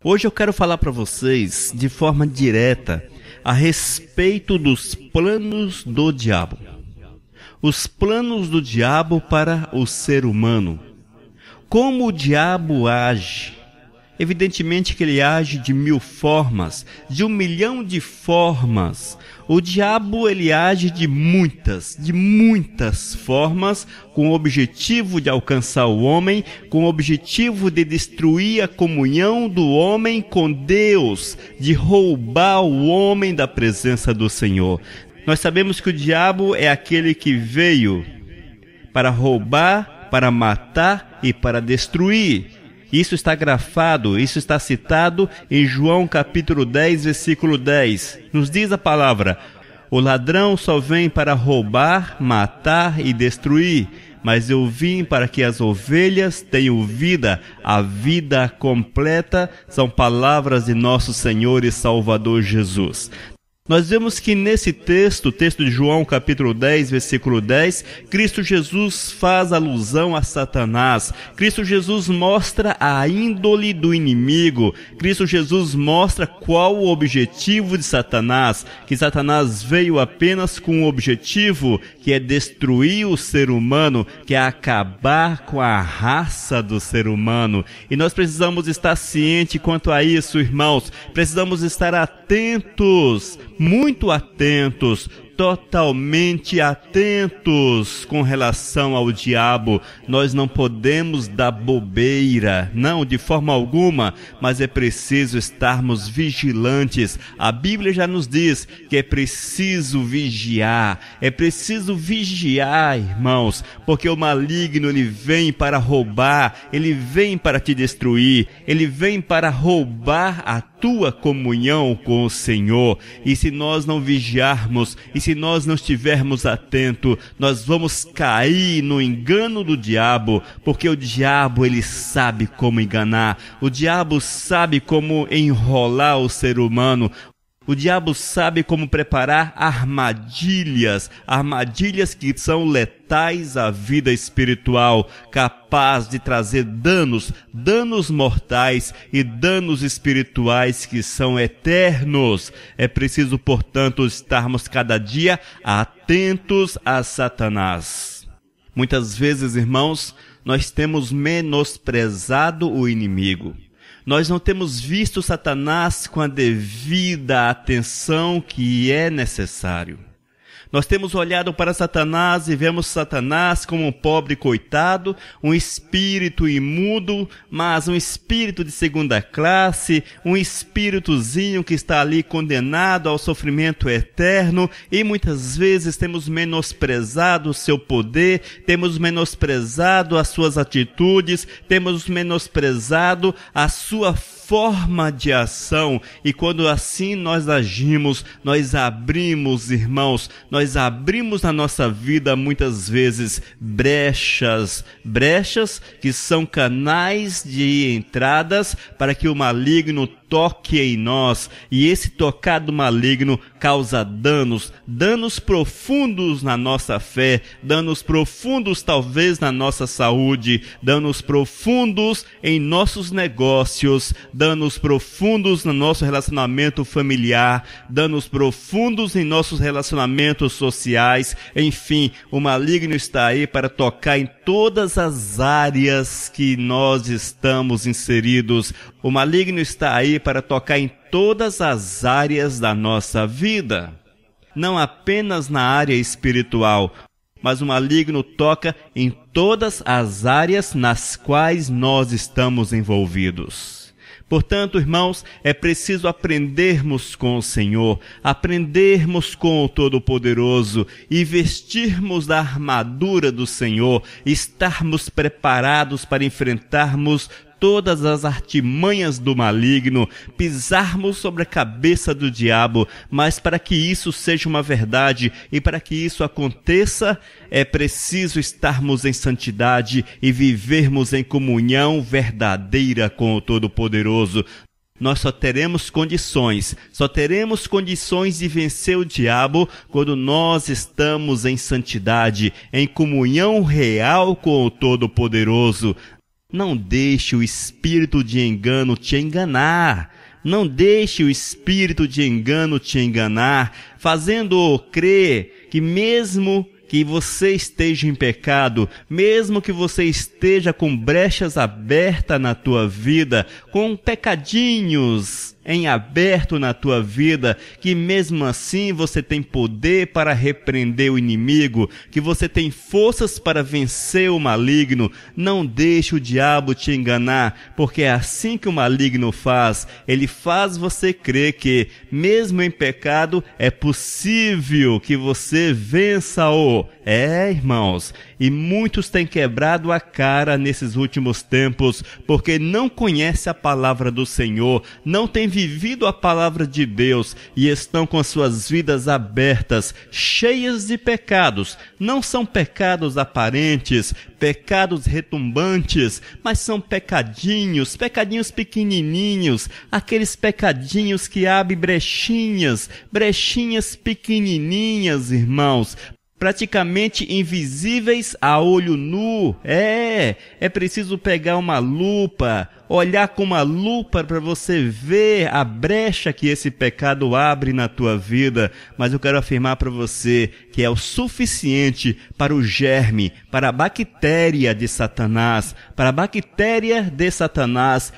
Hoje eu quero falar para vocês de forma direta a respeito dos planos do diabo. Os planos do diabo para o ser humano. Como o diabo age? Evidentemente que ele age de 1000 formas, de 1 milhão de formas. O diabo ele age de muitas formas, com o objetivo de alcançar o homem, com o objetivo de destruir a comunhão do homem com Deus, de roubar o homem da presença do Senhor. Nós sabemos que o diabo é aquele que veio para roubar, para matar e para destruir. Isso está grafado, isso está citado em João capítulo 10, versículo 10. Nos diz a palavra: o ladrão só vem para roubar, matar e destruir, mas eu vim para que as ovelhas tenham vida, a vida completa. São palavras de nosso Senhor e Salvador Jesus. Nós vemos que nesse texto, o texto de João capítulo 10, versículo 10, Cristo Jesus faz alusão a Satanás. Cristo Jesus mostra a índole do inimigo. Cristo Jesus mostra qual o objetivo de Satanás, que Satanás veio apenas com um objetivo, que é destruir o ser humano, que é acabar com a raça do ser humano. E nós precisamos estar cientes quanto a isso, irmãos. Precisamos estar atentos, muito atentos, totalmente atentos com relação ao diabo. Nós não podemos dar bobeira, não, de forma alguma, mas é preciso estarmos vigilantes. A Bíblia já nos diz que é preciso vigiar, irmãos, porque o maligno ele vem para roubar, ele vem para te destruir, ele vem para roubar a tua comunhão com o Senhor. E se nós não vigiarmos, e se nós não estivermos atentos, nós vamos cair no engano do diabo, porque o diabo ele sabe como enganar, o diabo sabe como enrolar o ser humano. O diabo sabe como preparar armadilhas que são letais à vida espiritual, capaz de trazer danos mortais e danos espirituais que são eternos. É preciso, portanto, estarmos cada dia atentos a Satanás. Muitas vezes, irmãos, nós temos menosprezado o inimigo. Nós não temos visto Satanás com a devida atenção que é necessário. Nós temos olhado para Satanás e vemos Satanás como um pobre coitado, um espírito imundo, mas um espírito de segunda classe, um espíritozinho que está ali condenado ao sofrimento eterno, e muitas vezes temos menosprezado o seu poder, temos menosprezado as suas atitudes, temos menosprezado a sua forma de ação. E quando assim nós agimos, nós abrimos, irmãos, nós abrimos na nossa vida muitas vezes brechas que são canais de entradas para que o maligno toque em nós, e esse tocar do maligno causa danos profundos na nossa fé, danos profundos talvez na nossa saúde, danos profundos em nossos negócios, danos profundos no nosso relacionamento familiar, danos profundos em nossos relacionamentos sociais. Enfim, o maligno está aí para tocar em todas as áreas que nós estamos inseridos. O maligno está aí para tocar em todas as áreas da nossa vida, não apenas na área espiritual, mas o maligno toca em todas as áreas nas quais nós estamos envolvidos. Portanto, irmãos, é preciso aprendermos com o Senhor, aprendermos com o Todo-Poderoso e vestirmos da armadura do Senhor, estarmos preparados para enfrentarmos todas as artimanhas do maligno, pisarmos sobre a cabeça do diabo. Mas para que isso seja uma verdade e para que isso aconteça, é preciso estarmos em santidade e vivermos em comunhão verdadeira com o Todo-Poderoso. Nós só teremos condições de vencer o diabo quando nós estamos em santidade, em comunhão real com o Todo-Poderoso. Não deixe o espírito de engano te enganar. Não deixe o espírito de engano te enganar, fazendo-o crer que mesmo que você esteja em pecado, mesmo que você esteja com brechas abertas na tua vida, com pecadinhos em aberto na tua vida, que mesmo assim você tem poder para repreender o inimigo, que você tem forças para vencer o maligno. Não deixe o diabo te enganar, porque é assim que o maligno faz. Ele faz você crer que, mesmo em pecado, é possível que você vença-o. Irmãos, e muitos têm quebrado a cara nesses últimos tempos, porque não conhecem a palavra do Senhor, não têm vivido a palavra de Deus e estão com suas vidas abertas, cheias de pecados. Não são pecados aparentes, pecados retumbantes, mas são pecadinhos pequenininhos, aqueles pecadinhos que abrem brechinhas pequenininhas, irmãos, praticamente invisíveis a olho nu. É preciso pegar uma lupa, olhar com uma lupa para você ver a brecha que esse pecado abre na tua vida. Mas eu quero afirmar para você que é o suficiente para o germe, para a bactéria de Satanás,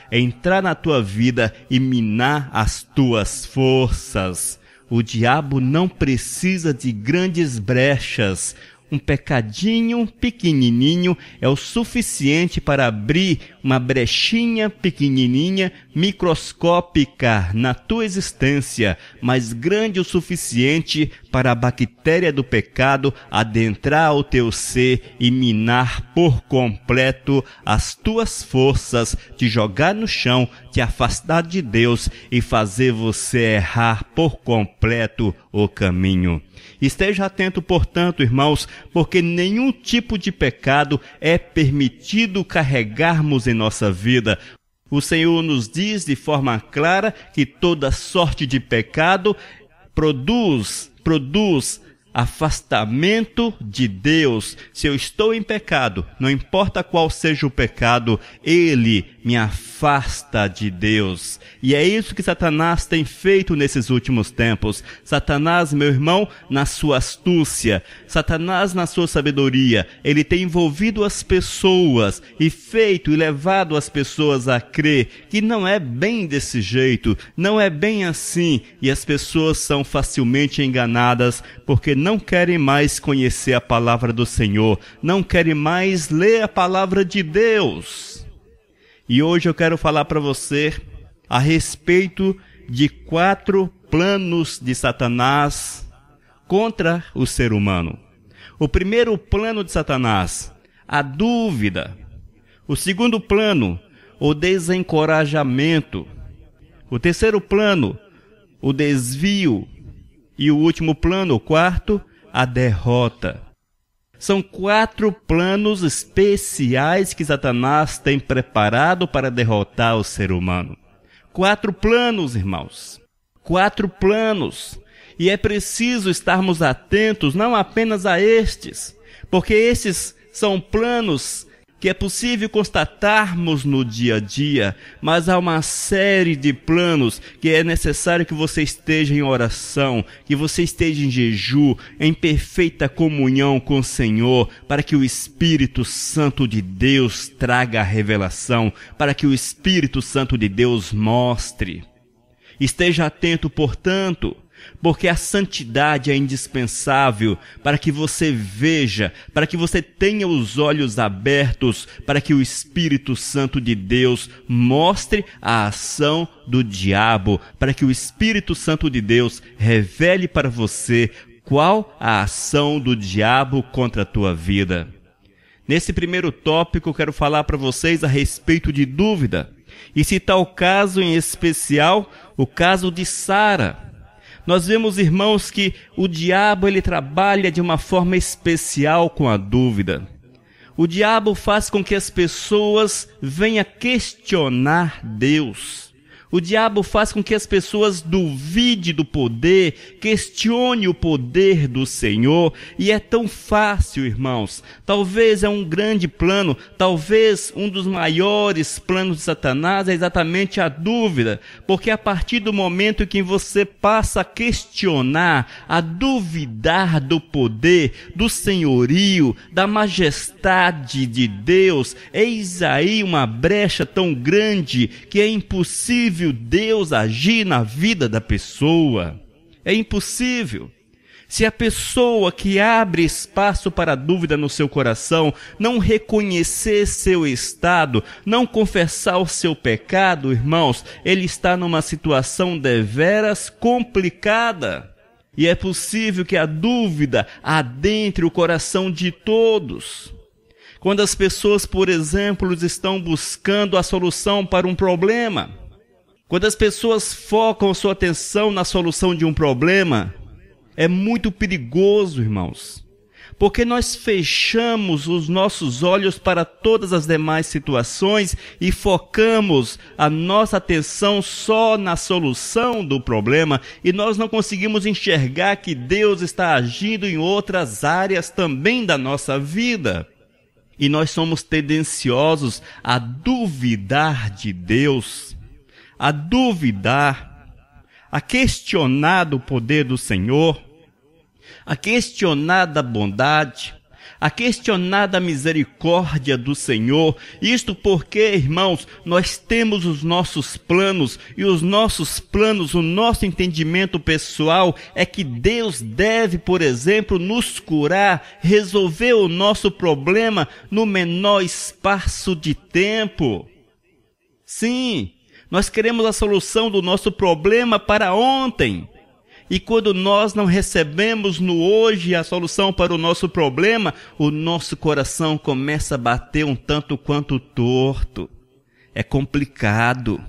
entrar na tua vida e minar as tuas forças. O diabo não precisa de grandes brechas. Um pecadinho pequenininho é o suficiente para abrir uma brechinha pequenininha, microscópica na tua existência, mas grande o suficiente para a bactéria do pecado adentrar o teu ser e minar por completo as tuas forças, te jogar no chão, te afastar de Deus e fazer você errar por completo o caminho. Esteja atento, portanto, irmãos, porque nenhum tipo de pecado é permitido carregarmos em nossa vida. O Senhor nos diz de forma clara que toda sorte de pecado produz afastamento de Deus. Se eu estou em pecado, não importa qual seja o pecado, ele me afasta de Deus. E é isso que Satanás tem feito nesses últimos tempos. Satanás, meu irmão, na sua astúcia, Satanás na sua sabedoria, ele tem envolvido as pessoas e feito e levado as pessoas a crer que não é bem desse jeito, não é bem assim, e as pessoas são facilmente enganadas porque não querem mais conhecer a palavra do Senhor, não querem mais ler a palavra de Deus. E hoje eu quero falar para você a respeito de 4 planos de Satanás contra o ser humano. O primeiro plano de Satanás, a dúvida. O segundo plano, o desencorajamento. O terceiro plano, o desvio. E o último plano, o quarto, a derrota. São 4 planos especiais que Satanás tem preparado para derrotar o ser humano. 4 planos, irmãos. 4 planos. E é preciso estarmos atentos não apenas a estes, porque esses são planos que é possível constatarmos no dia a dia, mas há uma série de planos que é necessário que você esteja em oração, que você esteja em jejum, em perfeita comunhão com o Senhor, para que o Espírito Santo de Deus traga a revelação, para que o Espírito Santo de Deus mostre. Esteja atento, portanto, porque a santidade é indispensável para que você veja, para que você tenha os olhos abertos, para que o Espírito Santo de Deus mostre a ação do diabo, para que o Espírito Santo de Deus revele para você qual a ação do diabo contra a tua vida. Nesse primeiro tópico, eu quero falar para vocês a respeito de dúvida, e citar o caso em especial, o caso de Sara. Nós vemos, irmãos, que o diabo ele trabalha de uma forma especial com a dúvida. O diabo faz com que as pessoas venham questionar Deus. O diabo faz com que as pessoas duvidem do poder, questione o poder do Senhor. E é tão fácil, irmãos. Talvez é um grande plano, talvez um dos maiores planos de Satanás é exatamente a dúvida. Porque a partir do momento que você passa a questionar, a duvidar do poder, do senhorio, da majestade de Deus, eis aí uma brecha tão grande que é impossível Deus agir na vida da pessoa. É impossível. Se a pessoa que abre espaço para a dúvida no seu coração não reconhecer seu estado, não confessar o seu pecado, irmãos, ele está numa situação deveras complicada. E é possível que a dúvida adentre o coração de todos. Quando as pessoas, por exemplo, estão buscando a solução para um problema, quando as pessoas focam sua atenção na solução de um problema, é muito perigoso, irmãos, porque nós fechamos os nossos olhos para todas as demais situações e focamos a nossa atenção só na solução do problema e nós não conseguimos enxergar que Deus está agindo em outras áreas também da nossa vida. E nós somos tendenciosos a duvidar de Deus, a duvidar, a questionar do poder do Senhor, a questionar da bondade, a questionar da misericórdia do Senhor. Isto porque, irmãos, nós temos os nossos planos, e os nossos planos, o nosso entendimento pessoal é que Deus deve, por exemplo, nos curar, resolver o nosso problema no menor espaço de tempo. Sim, nós queremos a solução do nosso problema para ontem. E quando nós não recebemos no hoje a solução para o nosso problema, o nosso coração começa a bater um tanto quanto torto. É complicado.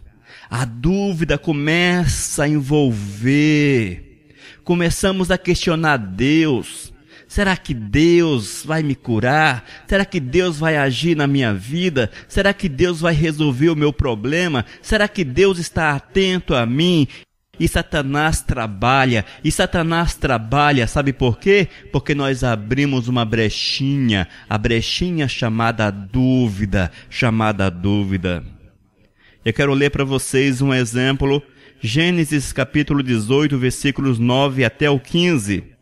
A dúvida começa a envolver. Começamos a questionar Deus. Será que Deus vai me curar? Será que Deus vai agir na minha vida? Será que Deus vai resolver o meu problema? Será que Deus está atento a mim? E Satanás trabalha, sabe por quê? Porque nós abrimos uma brechinha, a brechinha chamada dúvida. Eu quero ler para vocês um exemplo, Gênesis capítulo 18, versículos 9 até o 15.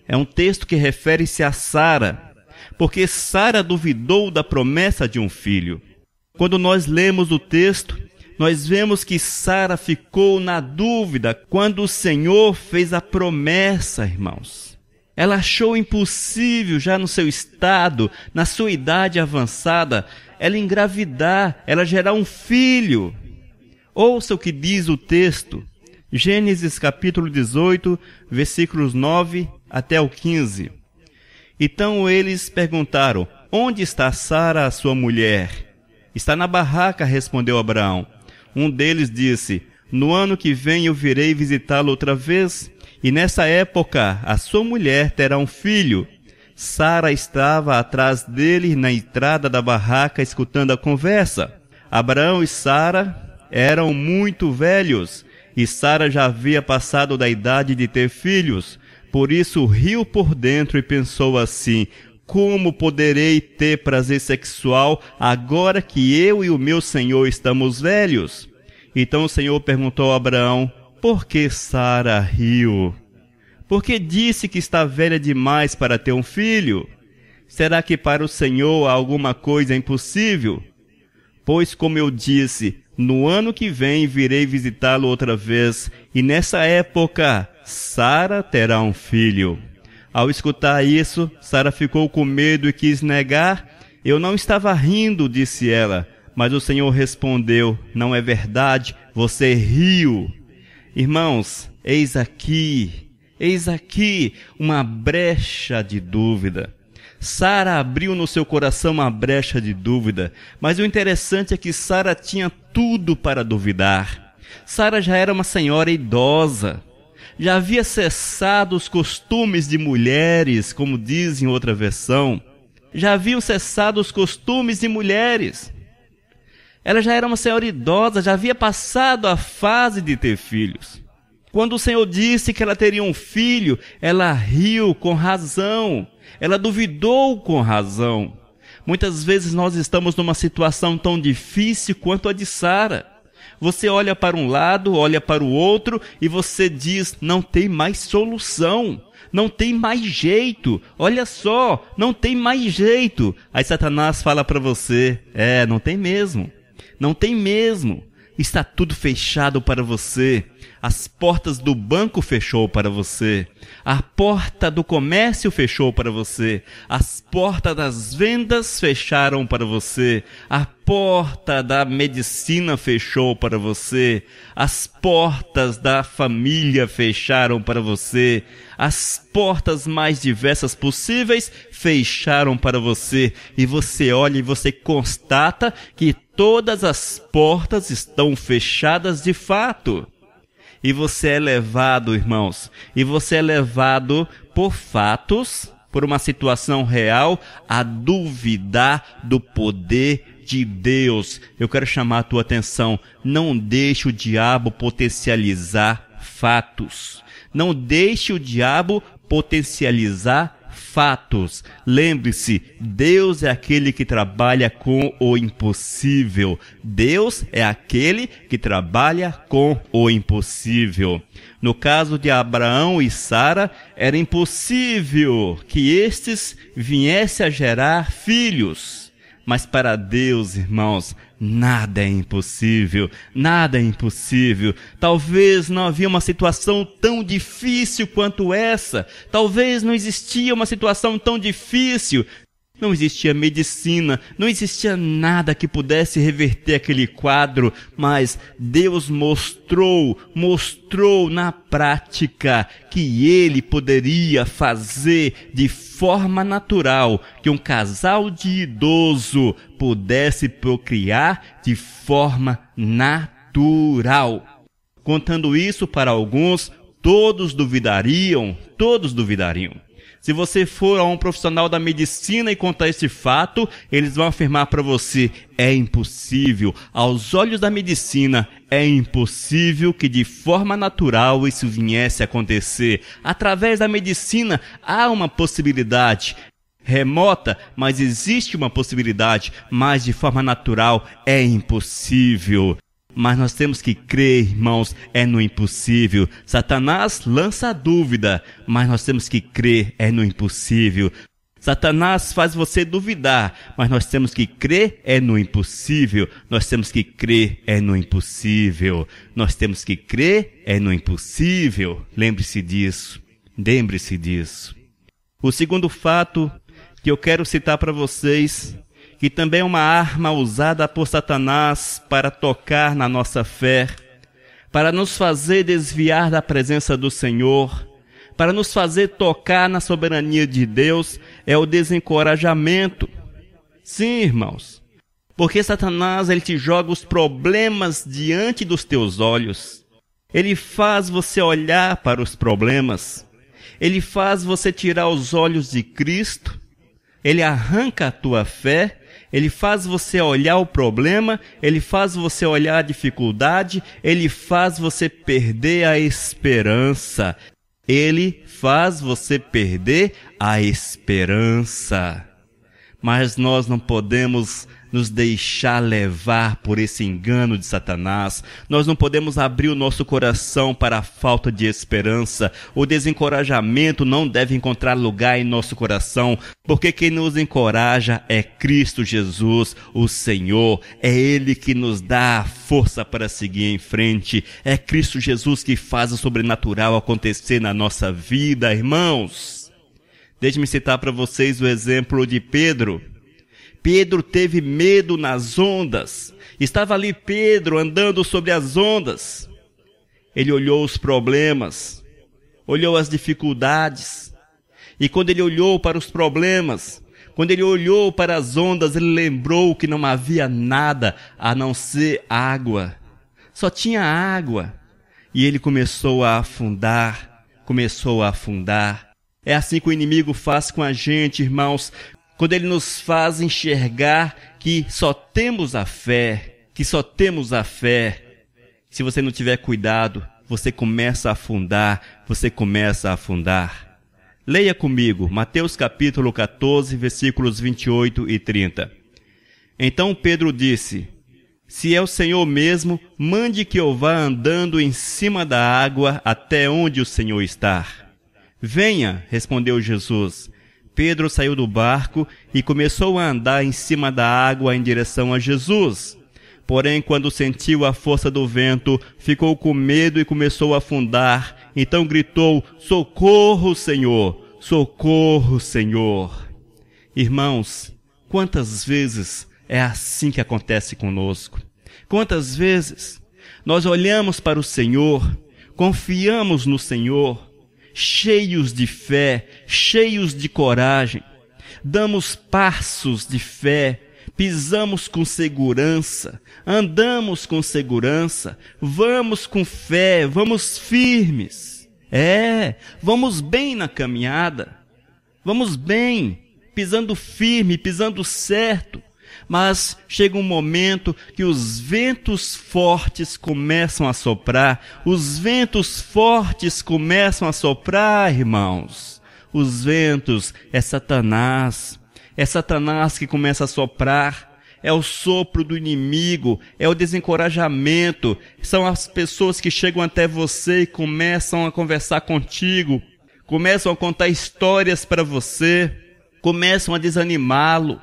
É um texto que refere-se a Sara, porque Sara duvidou da promessa de um filho. Quando nós lemos o texto, nós vemos que Sara ficou na dúvida quando o Senhor fez a promessa, irmãos. Ela achou impossível, já no seu estado, na sua idade avançada, ela engravidar, ela gerar um filho. Ouça o que diz o texto, Gênesis capítulo 18, versículos 9 até o 15. Então eles perguntaram: onde está Sara, a sua mulher? Está na barraca, respondeu Abraão. Um deles disse: no ano que vem eu virei visitá-lo outra vez, e nessa época a sua mulher terá um filho. Sara estava atrás dele na entrada da barraca escutando a conversa. Abraão e Sara eram muito velhos, e Sara já havia passado da idade de ter filhos. Por isso riu por dentro e pensou assim: como poderei ter prazer sexual agora que eu e o meu senhor estamos velhos? Então o Senhor perguntou a Abraão: por que Sara riu? Porque disse que está velha demais para ter um filho? Será que para o Senhor há alguma coisa impossível? Pois, como eu disse, no ano que vem virei visitá-lo outra vez, e nessa época Sara terá um filho. Ao escutar isso, Sara ficou com medo e quis negar. Eu não estava rindo, disse ela. Mas o Senhor respondeu: não é verdade, você riu. Irmãos, eis aqui uma brecha de dúvida. Sara abriu no seu coração uma brecha de dúvida, mas o interessante é que Sara tinha tudo para duvidar. Sara já era uma senhora idosa. Já havia cessado os costumes de mulheres, como diz em outra versão. Já haviam cessado os costumes de mulheres. Ela já era uma senhora idosa, já havia passado a fase de ter filhos. Quando o Senhor disse que ela teria um filho, ela riu com razão, ela duvidou com razão. Muitas vezes nós estamos numa situação tão difícil quanto a de Sara. Você olha para um lado, olha para o outro e você diz, não tem mais solução, não tem mais jeito, olha só, não tem mais jeito. Aí Satanás fala para você, não tem mesmo, não tem mesmo. Está tudo fechado para você. As portas do banco fechou para você. A porta do comércio fechou para você. As portas das vendas fecharam para você. A porta da medicina fechou para você. As portas da família fecharam para você. As portas mais diversas possíveis fecharam para você. E você olha e você constata que todas as portas estão fechadas de fato. E você é levado, irmãos, e você é levado por fatos, por uma situação real, a duvidar do poder de Deus. Eu quero chamar a tua atenção, não deixe o diabo potencializar fatos. Não deixe o diabo potencializar fatos. Lembre-se, Deus é aquele que trabalha com o impossível. Deus é aquele que trabalha com o impossível. No caso de Abraão e Sara, era impossível que estes viessem a gerar filhos. Mas para Deus, irmãos, nada é impossível, nada é impossível. Talvez não havia uma situação tão difícil quanto essa. Talvez não existia uma situação tão difícil. Não existia medicina, não existia nada que pudesse reverter aquele quadro, mas Deus mostrou na prática que Ele poderia fazer de forma natural que um casal de idoso pudesse procriar de forma natural. Contando isso para alguns, todos duvidariam. Se você for a um profissional da medicina e contar esse fato, eles vão afirmar para você, é impossível. Aos olhos da medicina, é impossível que de forma natural isso viesse a acontecer. Através da medicina, há uma possibilidade remota, mas existe uma possibilidade, mas de forma natural é impossível. Mas nós temos que crer, irmãos, é no impossível. Satanás lança a dúvida, mas nós temos que crer, é no impossível. Satanás faz você duvidar, mas nós temos que crer, é no impossível. Nós temos que crer, é no impossível. Nós temos que crer, é no impossível. Lembre-se disso. O segundo fato que eu quero citar para vocês, que também é uma arma usada por Satanás para tocar na nossa fé, para nos fazer desviar da presença do Senhor, para nos fazer tocar na soberania de Deus, é o desencorajamento. Sim, irmãos, porque Satanás ele te joga os problemas diante dos teus olhos. Ele faz você olhar para os problemas. Ele faz você tirar os olhos de Cristo. Ele arranca a tua fé. Ele faz você olhar o problema, ele faz você olhar a dificuldade, ele faz você perder a esperança. Ele faz você perder a esperança. Mas nós não podemos nos deixar levar por esse engano de Satanás. Nós não podemos abrir o nosso coração para a falta de esperança. O desencorajamento não deve encontrar lugar em nosso coração, porque quem nos encoraja é Cristo Jesus, o Senhor. É Ele que nos dá a força para seguir em frente. É Cristo Jesus que faz o sobrenatural acontecer na nossa vida, irmãos. Deixe-me citar para vocês o exemplo de Pedro. Pedro teve medo nas ondas. Estava ali Pedro andando sobre as ondas. Ele olhou os problemas, olhou as dificuldades. E quando ele olhou para os problemas, quando ele olhou para as ondas, ele lembrou que não havia nada a não ser água. Só tinha água. E ele começou a afundar. É assim que o inimigo faz com a gente, irmãos. Quando ele nos faz enxergar que só temos a fé, que só temos a fé. Se você não tiver cuidado, você começa a afundar, você começa a afundar. Leia comigo, Mateus capítulo 14, versículos 28 e 30. Então Pedro disse: se é o Senhor mesmo, mande que eu vá andando em cima da água até onde o Senhor está. Venha, respondeu Jesus. Pedro saiu do barco e começou a andar em cima da água em direção a Jesus. Porém, quando sentiu a força do vento, ficou com medo e começou a afundar. Então gritou: socorro, Senhor! Socorro, Senhor! Irmãos, quantas vezes é assim que acontece conosco? Quantas vezes nós olhamos para o Senhor, confiamos no Senhor, cheios de fé, cheios de coragem, damos passos de fé, pisamos com segurança, andamos com segurança, vamos com fé, vamos firmes. Vamos bem na caminhada, vamos bem, pisando firme, pisando certo. Mas chega um momento que os ventos fortes começam a soprar. Os ventos fortes começam a soprar, irmãos. Os ventos é Satanás. É Satanás que começa a soprar. É o sopro do inimigo. É o desencorajamento. São as pessoas que chegam até você e começam a conversar contigo. Começam a contar histórias para você. Começam a desanimá-lo.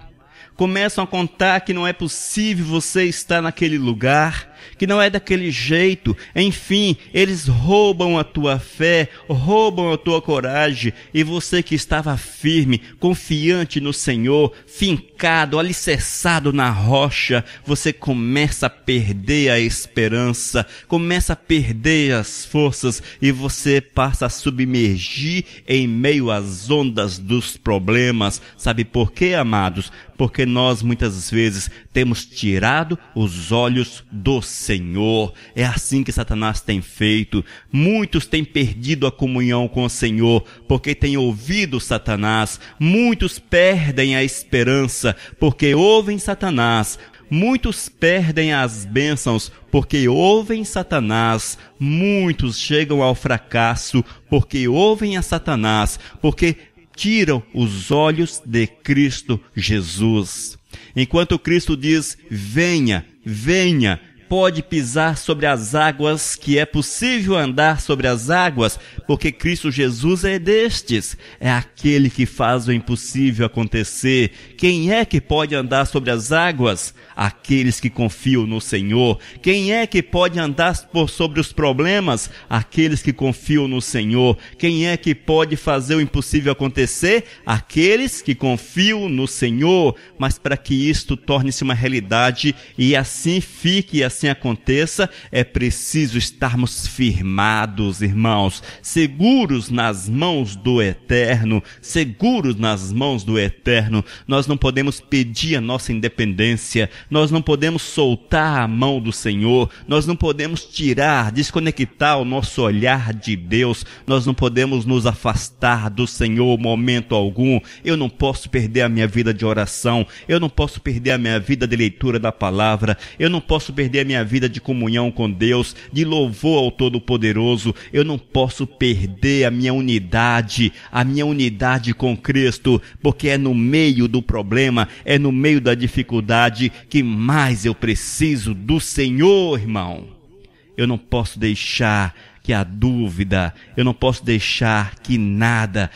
Começam a contar que não é possível você estar naquele lugar, que não é daquele jeito. Enfim, eles roubam a tua fé, roubam a tua coragem. E você que estava firme, confiante no Senhor, fincado, alicerçado na rocha, você começa a perder a esperança, começa a perder as forças e você passa a submergir em meio às ondas dos problemas. Sabe por quê, amados? Porque nós muitas vezes temos tirado os olhos do Senhor. É assim que Satanás tem feito. Muitos têm perdido a comunhão com o Senhor porque têm ouvido Satanás. Muitos perdem a esperança porque ouvem Satanás. Muitos perdem as bênçãos porque ouvem Satanás. Muitos chegam ao fracasso porque ouvem a Satanás, porque tiram os olhos de Cristo Jesus. Enquanto Cristo diz: venha, venha, pode pisar sobre as águas, que é possível andar sobre as águas, porque Cristo Jesus é destes, é aquele que faz o impossível acontecer. Quem é que pode andar sobre as águas? Aqueles que confiam no Senhor. Quem é que pode andar sobre os problemas? Aqueles que confiam no Senhor. Quem é que pode fazer o impossível acontecer? Aqueles que confiam no Senhor. Mas para que isto torne-se uma realidade e assim fique e assim aconteça, é preciso estarmos firmados, irmãos, seguros nas mãos do Eterno, seguros nas mãos do Eterno. Nós não podemos pedir a nossa independência, nós não podemos soltar a mão do Senhor, nós não podemos tirar, desconectar o nosso olhar de Deus, nós não podemos nos afastar do Senhor momento algum. Eu não posso perder a minha vida de oração, eu não posso perder a minha vida de leitura da palavra, eu não posso perder a minha vida de comunhão com Deus, de louvor ao Todo-Poderoso. Eu não posso perder a minha unidade com Cristo, porque é no meio do problema, é no meio da dificuldade que mais eu preciso do Senhor, irmão. Eu não posso deixar que a dúvida, eu não posso deixar que nada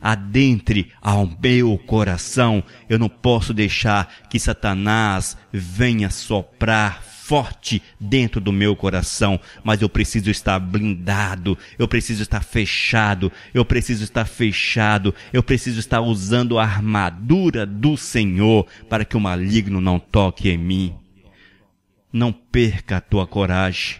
adentre ao meu coração. Eu não posso deixar que Satanás venha soprar forte dentro do meu coração, mas eu preciso estar blindado, eu preciso estar fechado, eu preciso estar usando a armadura do Senhor para que o maligno não toque em mim. Não perca a tua coragem,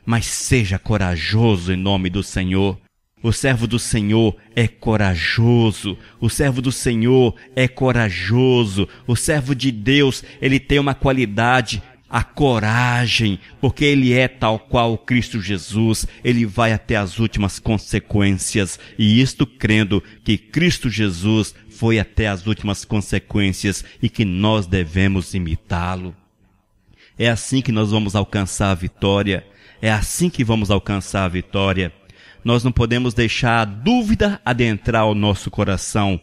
mas seja corajoso em nome do Senhor. O servo do Senhor é corajoso, o servo do Senhor é corajoso, o servo de Deus, ele tem uma qualidade, a coragem, porque ele é tal qual Cristo Jesus, ele vai até as últimas consequências, e isto crendo que Cristo Jesus foi até as últimas consequências e que nós devemos imitá-lo. É assim que nós vamos alcançar a vitória. É assim que vamos alcançar a vitória. Nós não podemos deixar a dúvida adentrar o nosso coração.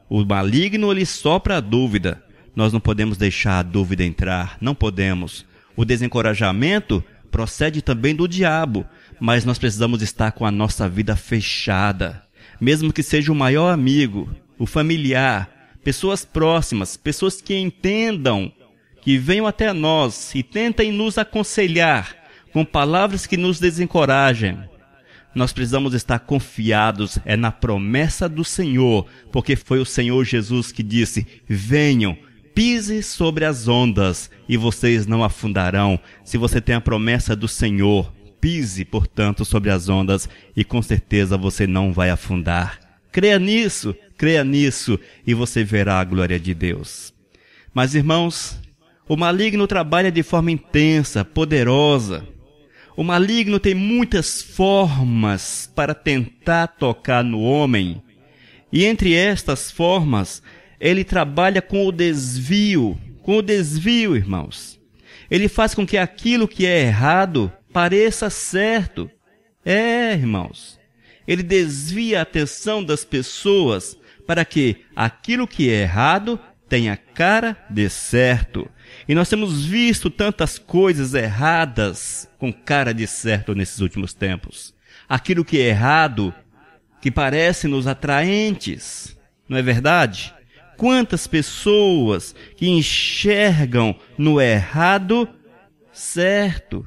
O maligno, ele sopra a dúvida. Nós não podemos deixar a dúvida entrar. Não podemos. O desencorajamento procede também do diabo. Mas nós precisamos estar com a nossa vida fechada. Mesmo que seja o maior amigo, o familiar, pessoas próximas, pessoas que entendam, que venham até nós e tentem nos aconselhar com palavras que nos desencorajem. Nós precisamos estar confiados na promessa do Senhor, porque foi o Senhor Jesus que disse: venham, pise sobre as ondas e vocês não afundarão. Se você tem a promessa do Senhor, pise, portanto, sobre as ondas e com certeza você não vai afundar. Creia nisso e você verá a glória de Deus. Mas, irmãos, o maligno trabalha de forma intensa, poderosa. O maligno tem muitas formas para tentar tocar no homem. E entre estas formas, ele trabalha com o desvio, irmãos. Ele faz com que aquilo que é errado pareça certo. Irmãos. Ele desvia a atenção das pessoas para que aquilo que é errado tenha cara de certo. E nós temos visto tantas coisas erradas com cara de certo nesses últimos tempos. Aquilo que é errado, que parece-nos atraentes, não é verdade? Quantas pessoas que enxergam no errado certo,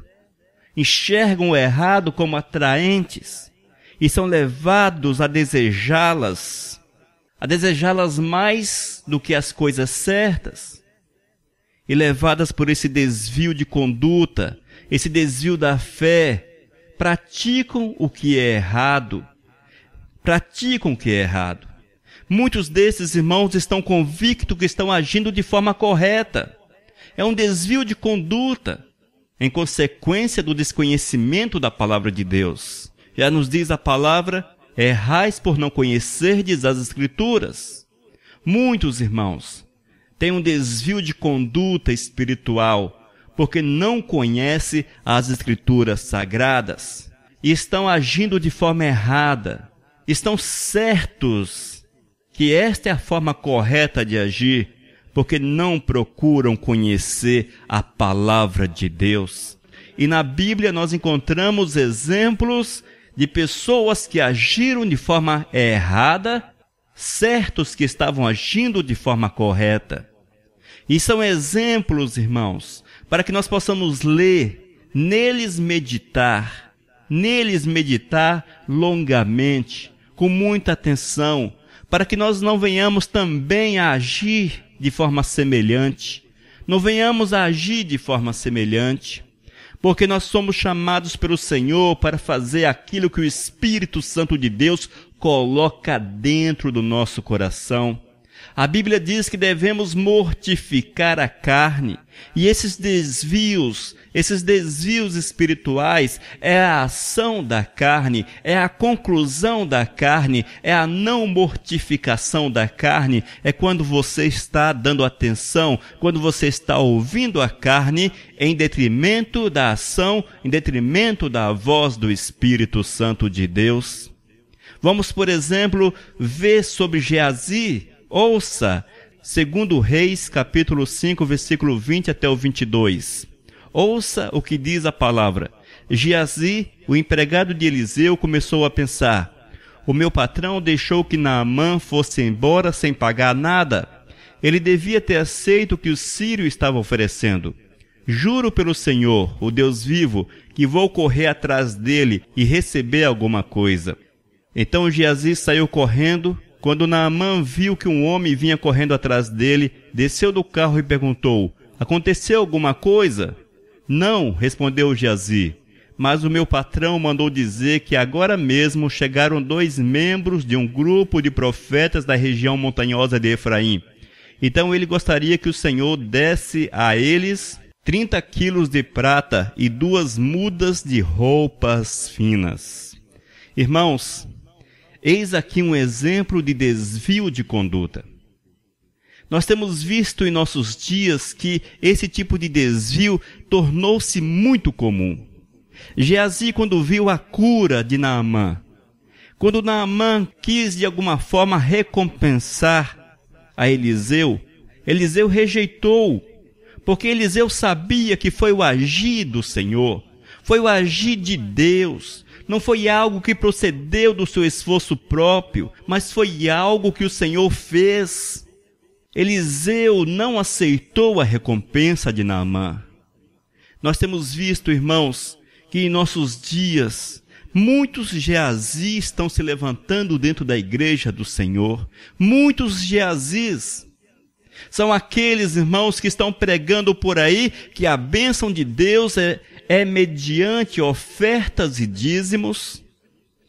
enxergam o errado como atraentes e são levados a desejá-las mais do que as coisas certas. E levadas por esse desvio de conduta, esse desvio da fé, praticam o que é errado. Muitos desses irmãos estão convictos que estão agindo de forma correta. É um desvio de conduta, em consequência do desconhecimento da palavra de Deus. Já nos diz a palavra: errais por não conhecerdes as Escrituras. Muitos irmãos têm um desvio de conduta espiritual, porque não conhecem as Escrituras sagradas e estão agindo de forma errada. Estão certos que esta é a forma correta de agir, porque não procuram conhecer a palavra de Deus. E na Bíblia nós encontramos exemplos de pessoas que agiram de forma errada, certos que estavam agindo de forma correta. E são exemplos, irmãos, para que nós possamos ler, neles meditar longamente, com muita atenção, para que nós não venhamos também a agir de forma semelhante. Não venhamos a agir de forma semelhante, porque nós somos chamados pelo Senhor para fazer aquilo que o Espírito Santo de Deus coloca dentro do nosso coração. A Bíblia diz que devemos mortificar a carne, e esses desvios espirituais é a ação da carne, é a conclusão da carne, é a não mortificação da carne, é quando você está dando atenção, quando você está ouvindo a carne em detrimento da ação, em detrimento da voz do Espírito Santo de Deus. Vamos, por exemplo, ver sobre Geazi. Ouça, 2 Reis, capítulo 5, versículo 20 até o 22. Ouça o que diz a palavra. Geazi, o empregado de Eliseu, começou a pensar: o meu patrão deixou que Naamã fosse embora sem pagar nada. Ele devia ter aceito o que o sírio estava oferecendo. Juro pelo Senhor, o Deus vivo, que vou correr atrás dele e receber alguma coisa. Então Geazi saiu correndo. Quando Naamã viu que um homem vinha correndo atrás dele, desceu do carro e perguntou: aconteceu alguma coisa? Não, respondeu Geazi, mas o meu patrão mandou dizer que agora mesmo chegaram 2 membros de um grupo de profetas da região montanhosa de Efraim. Então ele gostaria que o Senhor desse a eles 30 quilos de prata e 2 mudas de roupas finas. Irmãos, eis aqui um exemplo de desvio de conduta. Nós temos visto em nossos dias que esse tipo de desvio tornou-se muito comum. Geazi, quando viu a cura de Naamã, quando Naamã quis de alguma forma recompensar a Eliseu, Eliseu rejeitou, porque Eliseu sabia que foi o agir do Senhor, foi o agir de Deus. Não foi algo que procedeu do seu esforço próprio, mas foi algo que o Senhor fez. Eliseu não aceitou a recompensa de Naamã. Nós temos visto, irmãos, que em nossos dias, muitos Geazis estão se levantando dentro da igreja do Senhor. Muitos Geazis são aqueles, irmãos, que estão pregando por aí que a bênção de Deus é mediante ofertas e dízimos.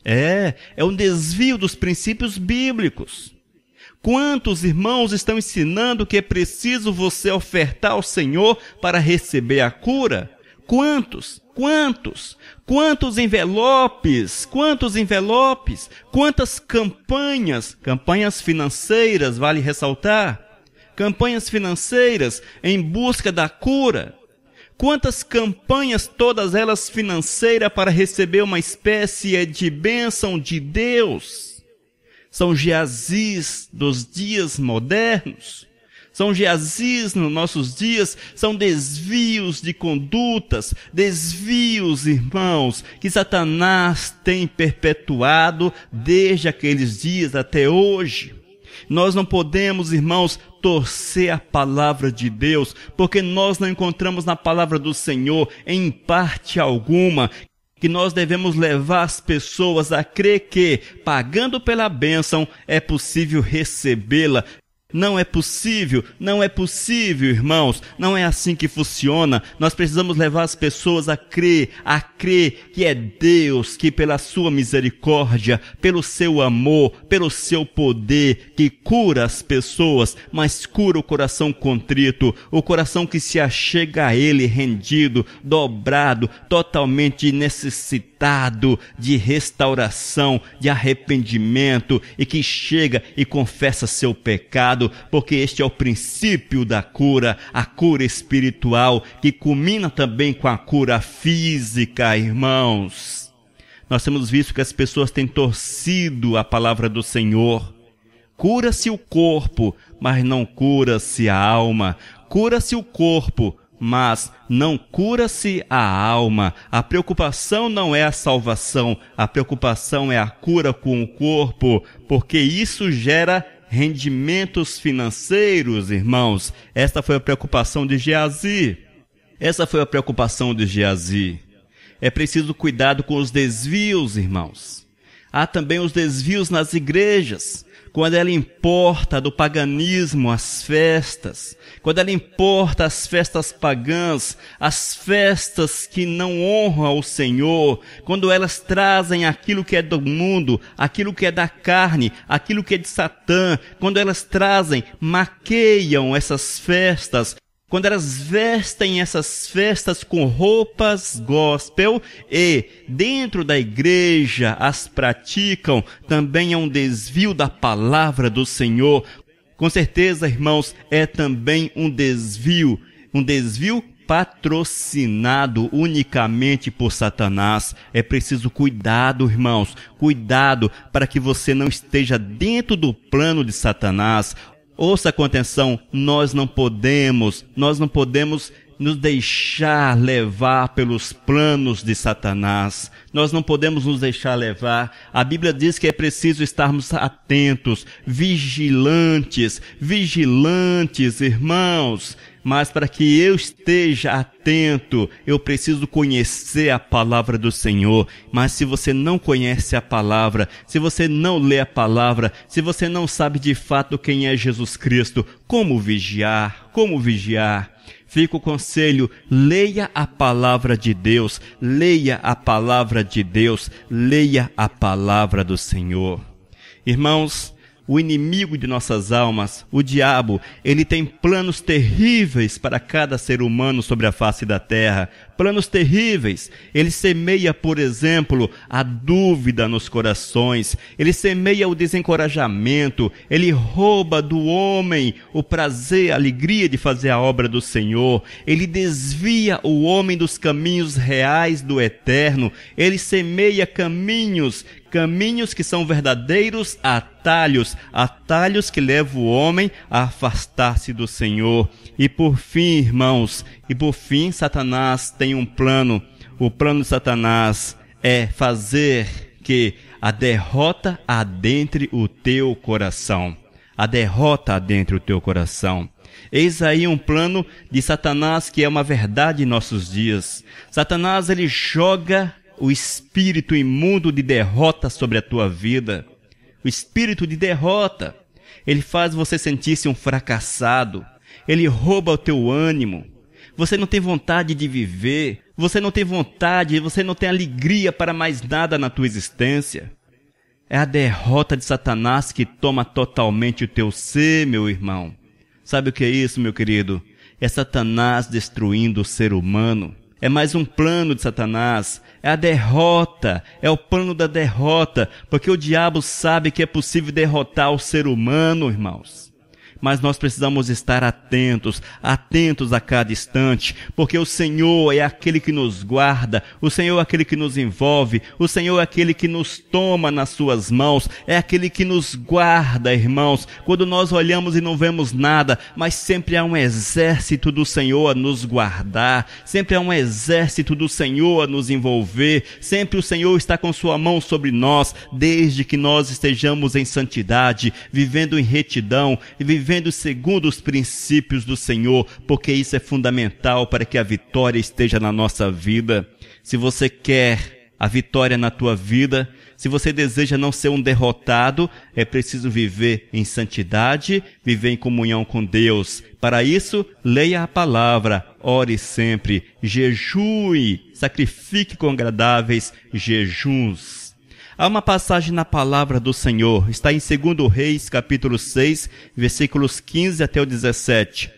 É um desvio dos princípios bíblicos. Quantos irmãos estão ensinando que é preciso você ofertar ao Senhor para receber a cura? Quantos? Quantos envelopes? Quantas campanhas financeiras, vale ressaltar? Campanhas financeiras em busca da cura. Quantas campanhas, todas elas financeiras, para receber uma espécie de bênção de Deus. São Geazis dos dias modernos. São Geazis nos nossos dias, são desvios de condutas, desvios, irmãos, que Satanás tem perpetuado desde aqueles dias até hoje. Nós não podemos, irmãos, torcer a palavra de Deus, porque nós não encontramos na palavra do Senhor, em parte alguma, que nós devemos levar as pessoas a crer que, pagando pela bênção, é possível recebê-la. Não é possível, irmãos, não é assim que funciona. Nós precisamos levar as pessoas a crer que é Deus, que pela sua misericórdia, pelo seu amor, pelo seu poder, que cura as pessoas, mas cura o coração contrito, o coração que se achega a Ele rendido, dobrado, totalmente necessitado de restauração, de arrependimento, e que chega e confessa seu pecado, porque este é o princípio da cura, a cura espiritual, que culmina também com a cura física, irmãos. Nós temos visto que as pessoas têm torcido a palavra do Senhor. Cura-se o corpo, mas não cura-se a alma. Cura-se o corpo, mas não cura-se a alma. A preocupação não é a salvação, a preocupação é a cura com o corpo, porque isso gera rendimentos financeiros, irmãos. Esta foi a preocupação de Geazi. É preciso cuidado com os desvios, irmãos. Há também os desvios nas igrejas, quando ela importa do paganismo as festas, quando ela importa as festas pagãs, as festas que não honram ao Senhor, quando elas trazem aquilo que é do mundo, aquilo que é da carne, aquilo que é de Satã, quando elas trazem, maqueiam essas festas, quando elas vestem essas festas com roupas gospel e dentro da igreja as praticam, também é um desvio da palavra do Senhor. Com certeza, irmãos, é também um desvio patrocinado unicamente por Satanás. É preciso cuidado, irmãos, cuidado para que você não esteja dentro do plano de Satanás. Ouça com atenção, nós não podemos nos deixar levar pelos planos de Satanás. Nós não podemos nos deixar levar. A Bíblia diz que é preciso estarmos atentos, vigilantes, irmãos. Mas para que eu esteja atento, eu preciso conhecer a palavra do Senhor. Mas se você não conhece a palavra, se você não lê a palavra, se você não sabe de fato quem é Jesus Cristo, como vigiar? Fica o conselho, leia a palavra de Deus, leia a palavra do Senhor. Irmãos, O inimigo de nossas almas, o diabo, ele tem planos terríveis para cada ser humano sobre a face da terra. Planos terríveis. Ele semeia, por exemplo, a dúvida nos corações. Ele semeia o desencorajamento. Ele rouba do homem o prazer, a alegria de fazer a obra do Senhor. Ele desvia o homem dos caminhos reais do eterno. Ele semeia caminhos que são verdadeiros atalhos que levam o homem a afastar-se do Senhor. E por fim, irmãos, Satanás tem um plano. O plano de Satanás é fazer que a derrota adentre o teu coração. A derrota adentre o teu coração. Eis aí um plano de Satanás que é uma verdade em nossos dias. Satanás, ele joga o espírito imundo de derrota sobre a tua vida. O espírito de derrota. Ele faz você sentir-se um fracassado. Ele rouba o teu ânimo. Você não tem vontade de viver. Você não tem alegria para mais nada na tua existência. É a derrota de Satanás que toma totalmente o teu ser, meu irmão. Sabe o que é isso, meu querido? É Satanás destruindo o ser humano. É mais um plano de Satanás. É a derrota. É o plano da derrota. Porque o diabo sabe que é possível derrotar o ser humano, irmãos. Mas nós precisamos estar atentos a cada instante, porque o Senhor é aquele que nos guarda, o Senhor é aquele que nos envolve, o Senhor é aquele que nos toma nas suas mãos, é aquele que nos guarda, irmãos. Quando nós olhamos e não vemos nada, mas sempre há um exército do Senhor a nos guardar, sempre há um exército do Senhor a nos envolver, sempre o Senhor está com sua mão sobre nós, desde que nós estejamos em santidade, vivendo em retidão, vivendo segundo os princípios do Senhor, porque isso é fundamental para que a vitória esteja na nossa vida. Se você quer a vitória na tua vida, se você deseja não ser um derrotado, é preciso viver em santidade, viver em comunhão com Deus. Para isso, leia a palavra, ore sempre, jejue, sacrifique com agradáveis jejuns. Há uma passagem na palavra do Senhor, está em 2 Reis, capítulo 6, versículos 15 até o 17.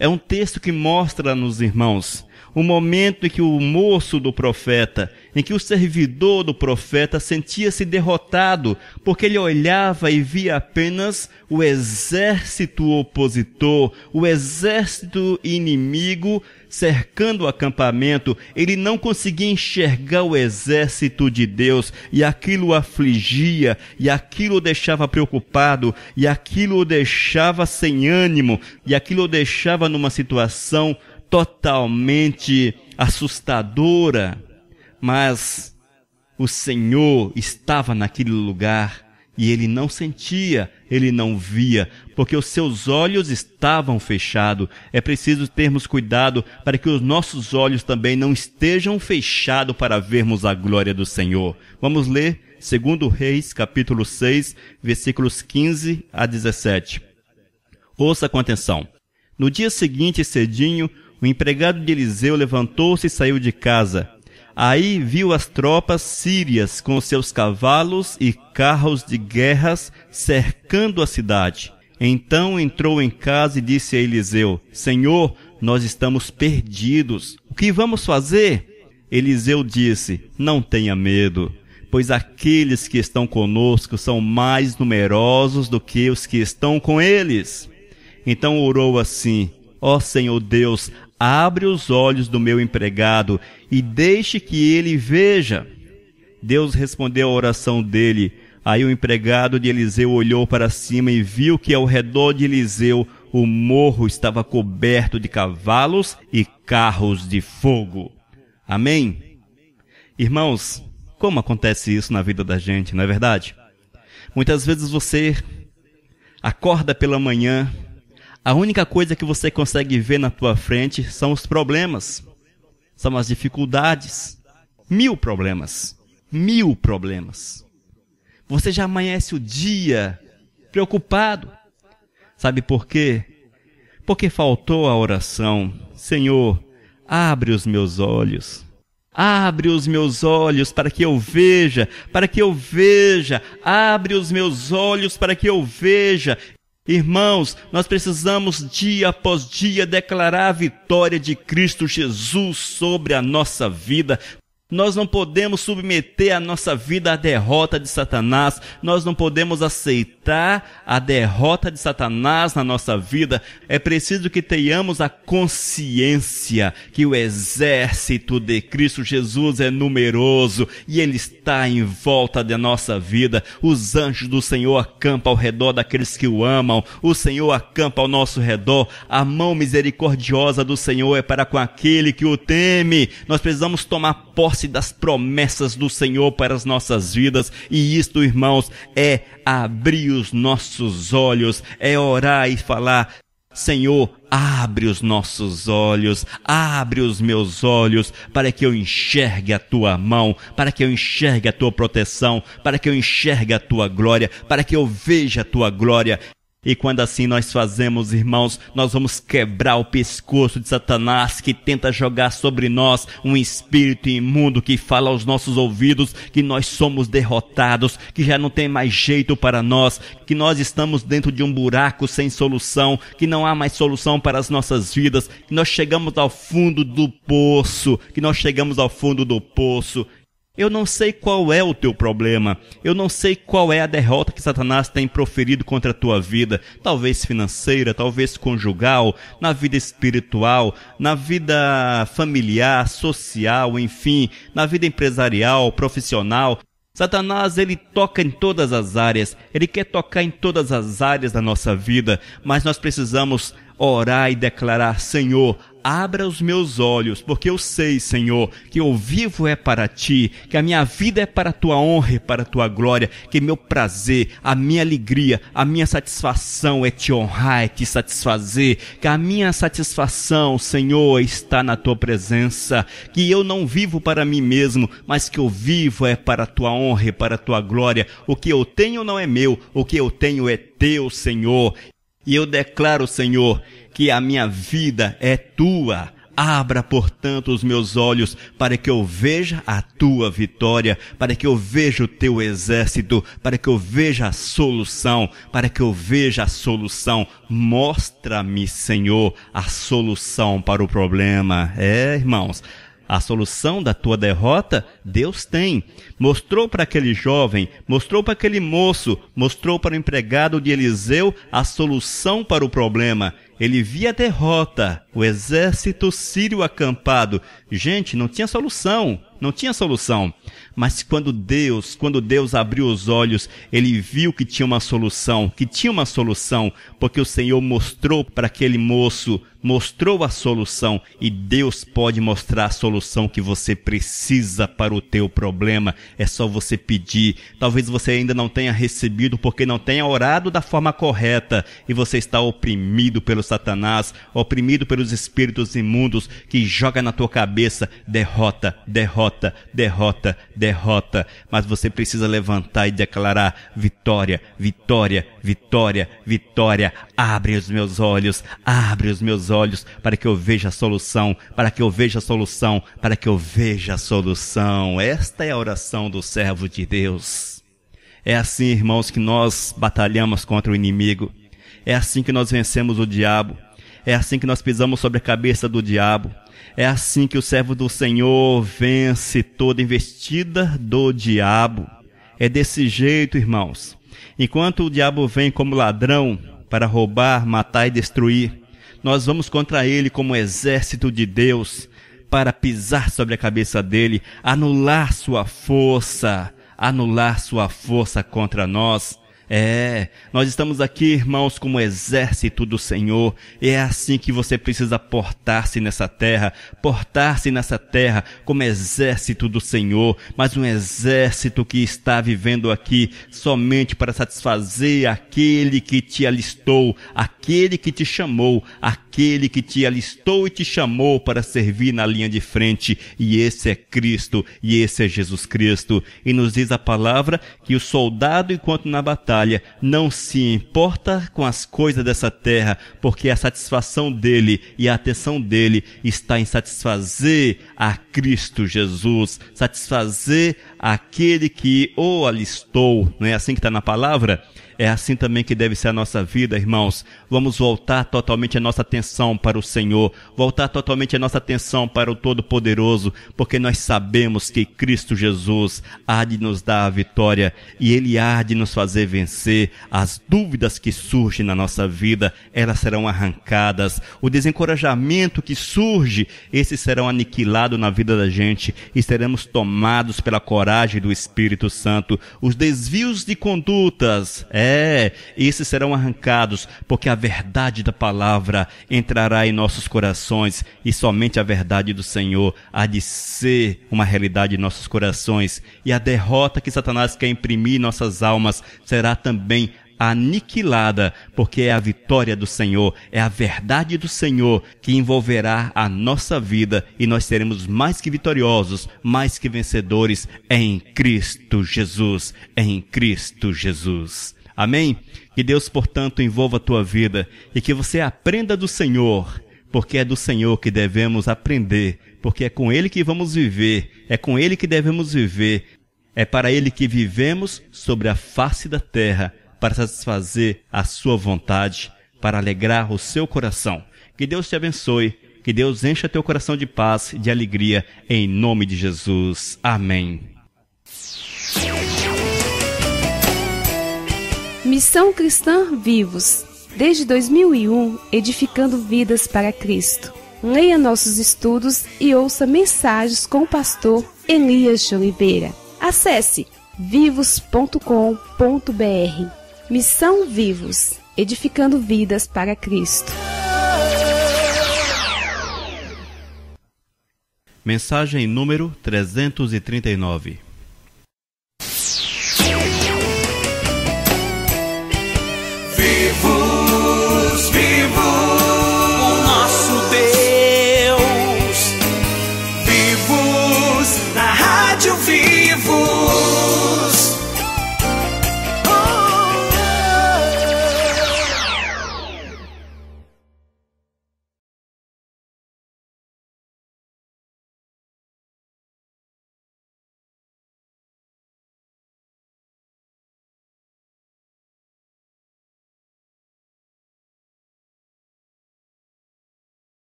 É um texto que mostra-nos, irmãos, o momento em que o moço do profeta, em que o servidor do profeta sentia-se derrotado, porque ele olhava e via apenas o exército opositor, o exército inimigo cercando o acampamento. Ele não conseguia enxergar o exército de Deus, e aquilo o afligia, e aquilo o deixava preocupado, e aquilo o deixava sem ânimo, e aquilo o deixava numa situação totalmente assustadora. Mas o Senhor estava naquele lugar e ele não sentia, ele não via, porque os seus olhos estavam fechados. É preciso termos cuidado para que os nossos olhos também não estejam fechados para vermos a glória do Senhor. Vamos ler 2 Reis, capítulo 6, versículos 15 a 17. Ouça com atenção. No dia seguinte, cedinho, o empregado de Eliseu levantou-se e saiu de casa. Aí viu as tropas sírias com seus cavalos e carros de guerras cercando a cidade. Então entrou em casa e disse a Eliseu: Senhor, nós estamos perdidos. O que vamos fazer? Eliseu disse: Não tenha medo, pois aqueles que estão conosco são mais numerosos do que os que estão com eles. Então orou assim: Ó Senhor Deus, abre os olhos do meu empregado e deixe que ele veja. Deus respondeu à oração dele. Aí o empregado de Eliseu olhou para cima e viu que ao redor de Eliseu o morro estava coberto de cavalos e carros de fogo. Amém? Irmãos, como acontece isso na vida da gente, não é verdade? Muitas vezes você acorda pela manhã, a única coisa que você consegue ver na tua frente são os problemas, são as dificuldades. 1000 problemas. Você já amanhece o dia preocupado. Sabe por quê? Porque faltou a oração. Senhor, abre os meus olhos. Abre os meus olhos para que eu veja, abre os meus olhos para que eu veja. Irmãos, nós precisamos dia após dia declarar a vitória de Cristo Jesus sobre a nossa vida. Nós não podemos submeter a nossa vida à derrota de Satanás. Nós não podemos aceitar a derrota de Satanás na nossa vida. É preciso que tenhamos a consciência que o exército de Cristo Jesus é numeroso e ele está em volta da nossa vida. Os anjos do Senhor acampam ao redor daqueles que o amam. O Senhor acampa ao nosso redor. A mão misericordiosa do Senhor é para com aquele que o teme. Nós precisamos tomar posse das promessas do Senhor para as nossas vidas, e isto, irmãos, é abrir os nossos olhos, é orar e falar: Senhor, abre os nossos olhos, abre os meus olhos, para que eu enxergue a Tua mão, para que eu enxergue a Tua proteção, para que eu enxergue a Tua glória, para que eu veja a Tua glória. E quando assim nós fazemos, irmãos, nós vamos quebrar o pescoço de Satanás, que tenta jogar sobre nós um espírito imundo que fala aos nossos ouvidos que nós somos derrotados, que já não tem mais jeito para nós, que nós estamos dentro de um buraco sem solução, que não há mais solução para as nossas vidas, que nós chegamos ao fundo do poço, Eu não sei qual é o teu problema, eu não sei qual é a derrota que Satanás tem proferido contra a tua vida, talvez financeira, talvez conjugal, na vida espiritual, na vida familiar, social, enfim, na vida empresarial, profissional. Satanás, ele toca em todas as áreas, ele quer tocar em todas as áreas da nossa vida, mas nós precisamos orar e declarar: Senhor, abra os meus olhos, porque eu sei, Senhor, que eu vivo é para Ti, que a minha vida é para a Tua honra e para a Tua glória, que meu prazer, a minha alegria, a minha satisfação é Te honrar, é Te satisfazer, que a minha satisfação, Senhor, está na Tua presença, que eu não vivo para mim mesmo, mas que eu vivo é para a Tua honra e para a Tua glória. O que eu tenho não é meu, o que eu tenho é Teu, Senhor. E eu declaro, Senhor, que a minha vida é Tua. Abra, portanto, os meus olhos para que eu veja a Tua vitória, para que eu veja o Teu exército, para que eu veja a solução, Mostra-me, Senhor, a solução para o problema. Irmãos, a solução da tua derrota, Deus tem. Mostrou para aquele jovem, mostrou para aquele moço, mostrou para o empregado de Eliseu a solução para o problema. Ele via a derrota, o exército sírio acampado. Gente, não tinha solução. Mas quando Deus abriu os olhos, ele viu que tinha uma solução, porque o Senhor mostrou para aquele moço, mostrou a solução, e Deus pode mostrar a solução que você precisa para o teu problema. É só você pedir. Talvez você ainda não tenha recebido porque não tenha orado da forma correta, e você está oprimido pelo Satanás, oprimido pelos espíritos imundos que joga na tua cabeça: derrota, derrota, derrota, derrota. Mas você precisa levantar e declarar: vitória, vitória, vitória, vitória. Abre os meus olhos para que eu veja a solução, para que eu veja a solução, para que eu veja a solução. Esta é a oração do servo de Deus. É assim, irmãos, que nós batalhamos contra o inimigo. É assim que nós vencemos o diabo. É assim que nós pisamos sobre a cabeça do diabo. É assim que o servo do Senhor vence toda investida do diabo. É desse jeito, irmãos. Enquanto o diabo vem como ladrão para roubar, matar e destruir, nós vamos contra ele como exército de Deus para pisar sobre a cabeça dele, anular sua força contra nós. Nós estamos aqui, irmãos, como exército do Senhor. É assim que você precisa portar-se nessa terra como exército do Senhor, mas um exército que está vivendo aqui somente para satisfazer aquele que te alistou, aquele que te chamou, aquele que te alistou e te chamou para servir na linha de frente. E esse é Cristo, e esse é Jesus Cristo. E nos diz a palavra que o soldado, enquanto na batalha, batalha, não se importa com as coisas dessa terra, porque a satisfação dele e a atenção dele está em satisfazer a Cristo Jesus, satisfazer aquele que o alistou. Não é assim que está na palavra? É assim também que deve ser a nossa vida, irmãos. Vamos voltar totalmente a nossa atenção para o Senhor, voltar totalmente a nossa atenção para o Todo-Poderoso, porque nós sabemos que Cristo Jesus há de nos dar a vitória e Ele há de nos fazer vencer. As dúvidas que surgem na nossa vida, elas serão arrancadas. O desencorajamento que surge, esses serão aniquilados na vida da gente e seremos tomados pela coragem do Espírito Santo. Os desvios de condutas, esses serão arrancados, porque a verdade da palavra entrará em nossos corações e somente a verdade do Senhor há de ser uma realidade em nossos corações. E a derrota que Satanás quer imprimir em nossas almas será também aniquilada, porque é a vitória do Senhor, é a verdade do Senhor que envolverá a nossa vida e nós seremos mais que vitoriosos, mais que vencedores em Cristo Jesus, em Cristo Jesus. Amém? Que Deus, portanto, envolva a tua vida e que você aprenda do Senhor, porque é do Senhor que devemos aprender, porque é com Ele que vamos viver, é com Ele que devemos viver, é para Ele que vivemos sobre a face da terra, para satisfazer a sua vontade, para alegrar o seu coração. Que Deus te abençoe, que Deus encha teu coração de paz e de alegria, em nome de Jesus. Amém. Missão Cristã Vivos, desde 2001, edificando vidas para Cristo. Leia nossos estudos e ouça mensagens com o pastor Elias de Oliveira. Acesse vivos.com.br. Missão Vivos, edificando vidas para Cristo. Mensagem número 339.